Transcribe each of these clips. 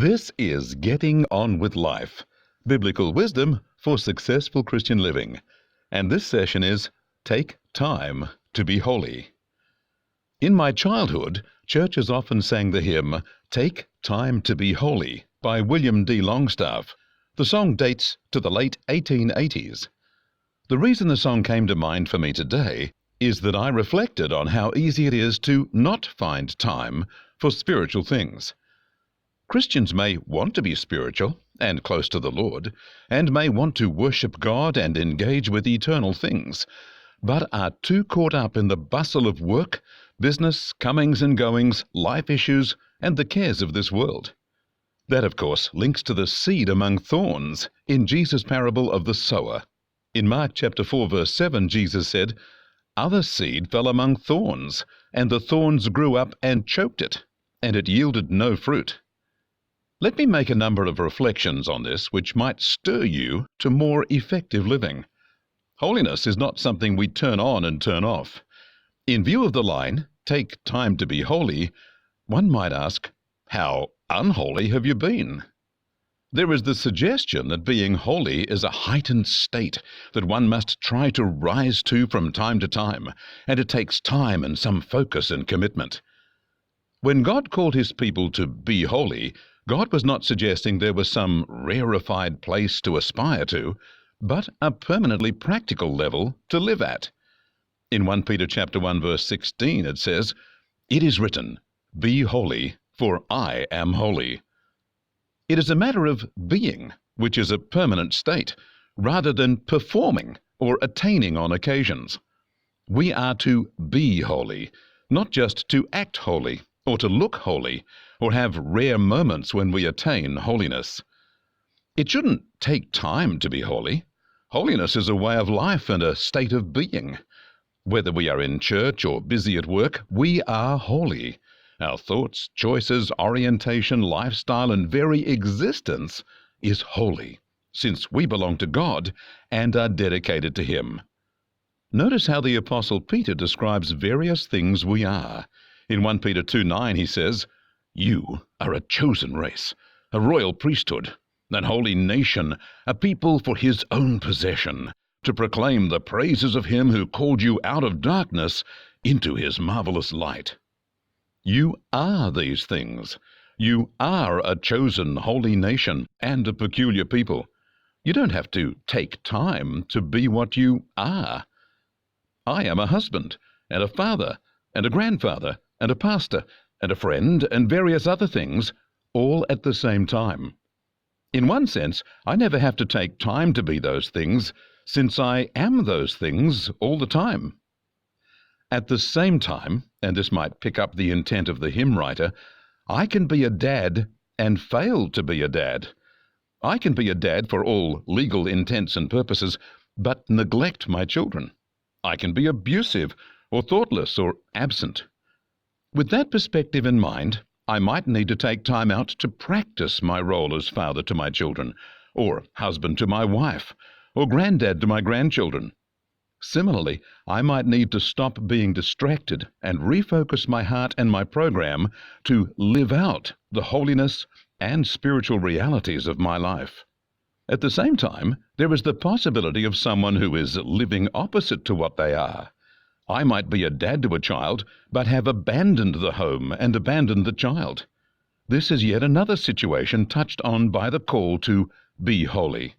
This is Getting On with Life, Biblical Wisdom for Successful Christian Living. And this session is Take Time to Be Holy. In my childhood, churches often sang the hymn, Take Time to Be Holy, by William Longstaff. The song dates to the late 1880s. The reason the song came to mind for me today is that I reflected on how easy it is to not find time for spiritual things. Christians may want to be spiritual and close to the Lord, and may want to worship God and engage with eternal things, but are too caught up in the bustle of work, business, comings and goings, life issues, and the cares of this world. That, of course, links to the seed among thorns in Jesus' parable of the sower. In Mark chapter 4, verse 7, Jesus said, "Other seed fell among thorns, and the thorns grew up and choked it, and it yielded no fruit." Let me make a number of reflections on this which might stir you to more effective living. Holiness is not something we turn on and turn off. In view of the line, "Take time to be holy," one might ask, how unholy have you been? There is the suggestion that being holy is a heightened state that one must try to rise to from time to time, and it takes time and some focus and commitment. When God called his people to be holy, God was not suggesting there was some rarified place to aspire to, but a permanently practical level to live at. In 1 Peter chapter 1 verse 16 it says, "It is written, Be holy, for I am holy." It is a matter of being, which is a permanent state, rather than performing or attaining on occasions. We are to be holy, not just to act holy, or to look holy, or have rare moments when we attain holiness. It shouldn't take time to be holy. Holiness is a way of life and a state of being. Whether we are in church or busy at work, we are holy. Our thoughts, choices, orientation, lifestyle, and very existence is holy, since we belong to God and are dedicated to Him. Notice how the Apostle Peter describes various things we are. In 1 Peter 2:9 he says, "You are a chosen race, a royal priesthood, an holy nation, a people for his own possession, to proclaim the praises of him who called you out of darkness into his marvelous light." You are these things. You are a chosen holy nation and a peculiar people. You don't have to take time to be what you are. I am a husband and a father and a grandfather and a pastor and a friend and various other things, all at the same time. In one sense, I never have to take time to be those things, since I am those things all the time. At the same time, and this might pick up the intent of the hymn writer, I can be a dad and fail to be a dad. I can be a dad for all legal intents and purposes, but neglect my children. I can be abusive or thoughtless or absent. With that perspective in mind, I might need to take time out to practice my role as father to my children, or husband to my wife, or granddad to my grandchildren. Similarly, I might need to stop being distracted and refocus my heart and my program to live out the holiness and spiritual realities of my life. At the same time, there is the possibility of someone who is living opposite to what they are. I might be a dad to a child, but have abandoned the home and abandoned the child. This is yet another situation touched on by the call to be holy.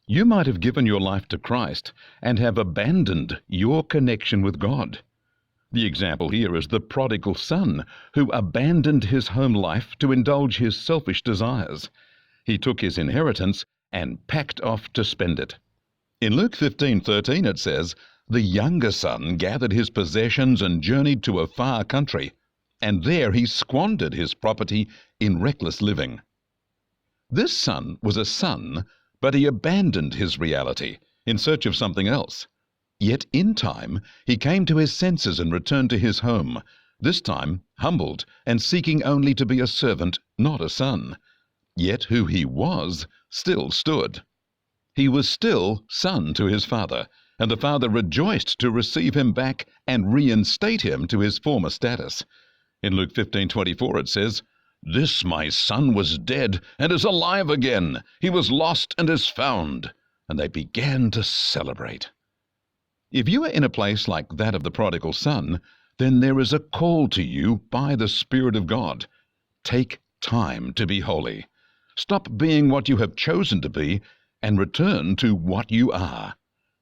You might have given your life to Christ and have abandoned your connection with God. The example here is the prodigal son who abandoned his home life to indulge his selfish desires. He took his inheritance and packed off to spend it. In Luke 15:13 it says, "The younger son gathered his possessions and journeyed to a far country, and there he squandered his property in reckless living." This son was a son, but he abandoned his reality in search of something else. Yet in time he came to his senses and returned to his home, this time humbled and seeking only to be a servant, not a son. Yet who he was still stood. He was still son to his father, and the father rejoiced to receive him back and reinstate him to his former status. In Luke 15:24 it says, "This my son was dead and is alive again. He was lost and is found." And they began to celebrate. If you are in a place like that of the prodigal son, then there is a call to you by the Spirit of God. Take time to be holy. Stop being what you have chosen to be and return to what you are.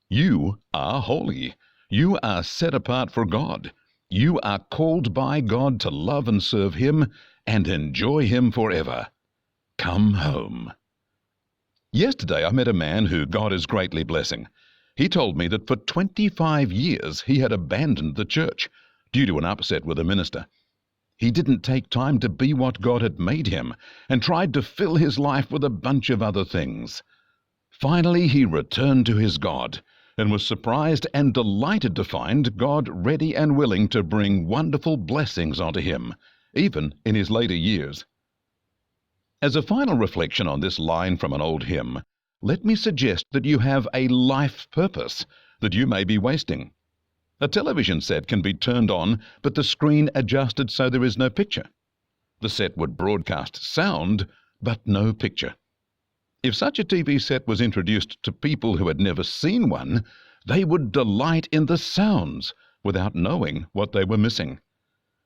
You are holy. You are set apart for God. You are called by God to love and serve Him and enjoy Him forever. Come home. Yesterday I met a man who God is greatly blessing. He told me that for 25 years he had abandoned the church due to an upset with a minister. He didn't take time to be what God had made him and tried to fill his life with a bunch of other things. Finally, he returned to his God and was surprised and delighted to find God ready and willing to bring wonderful blessings onto him, even in his later years. As a final reflection on this line from an old hymn, let me suggest that you have a life purpose that you may be wasting. A television set can be turned on, but the screen adjusted so there is no picture. The set would broadcast sound, but no picture. If such a TV set was introduced to people who had never seen one, they would delight in the sounds without knowing what they were missing.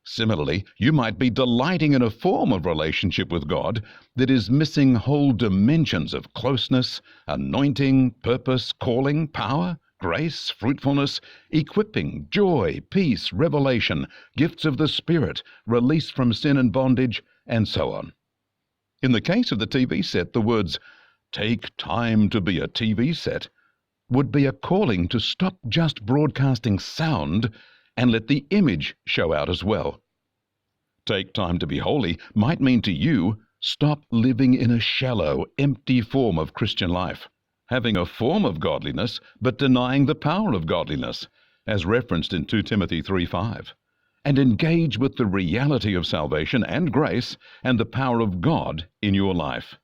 Similarly, you might be delighting in a form of relationship with God that is missing whole dimensions of closeness, anointing, purpose, calling, power, grace, fruitfulness, equipping, joy, peace, revelation, gifts of the Spirit, release from sin and bondage, and so on. In the case of the TV set, the words, "Take time to be a TV set," would be a calling to stop just broadcasting sound and let the image show out as well. Take time to be holy might mean to you, stop living in a shallow, empty form of Christian life, having a form of godliness but denying the power of godliness, as referenced in 2 Timothy 3:5, and engage with the reality of salvation and grace and the power of God in your life.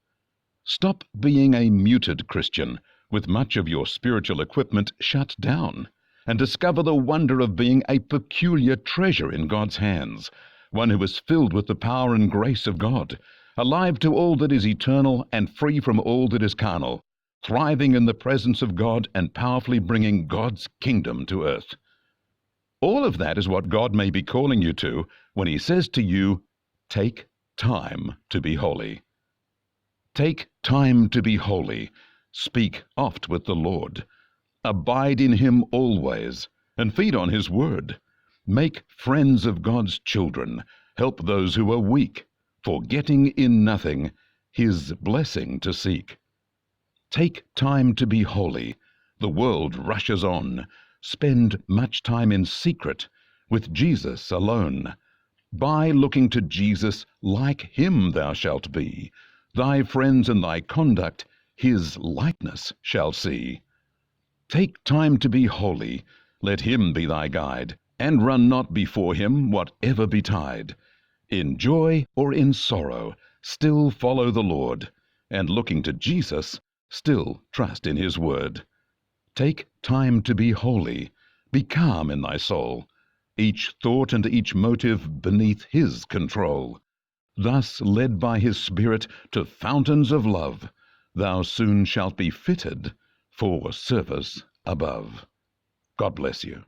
Stop being a muted Christian with much of your spiritual equipment shut down, and discover the wonder of being a peculiar treasure in God's hands, one who is filled with the power and grace of God, alive to all that is eternal and free from all that is carnal, thriving in the presence of God and powerfully bringing God's kingdom to earth. All of that is what God may be calling you to when He says to you, "Take time to be holy." Take time to be holy. Speak oft with the Lord. Abide in Him always, and feed on His word. Make friends of God's children. Help those who are weak, forgetting in nothing His blessing to seek. Take time to be holy. The world rushes on. Spend much time in secret, with Jesus alone. By looking to Jesus, like Him thou shalt be. Thy friends and thy conduct His likeness shall see. Take time to be holy. Let Him be thy guide, and run not before Him, whatever betide. In joy or in sorrow, still follow the Lord, and looking to Jesus, still trust in His word. Take time to be holy. Be calm in thy soul, each thought and each motive beneath His control. Thus, led by His Spirit to fountains of love, thou soon shalt be fitted for service above. God bless you.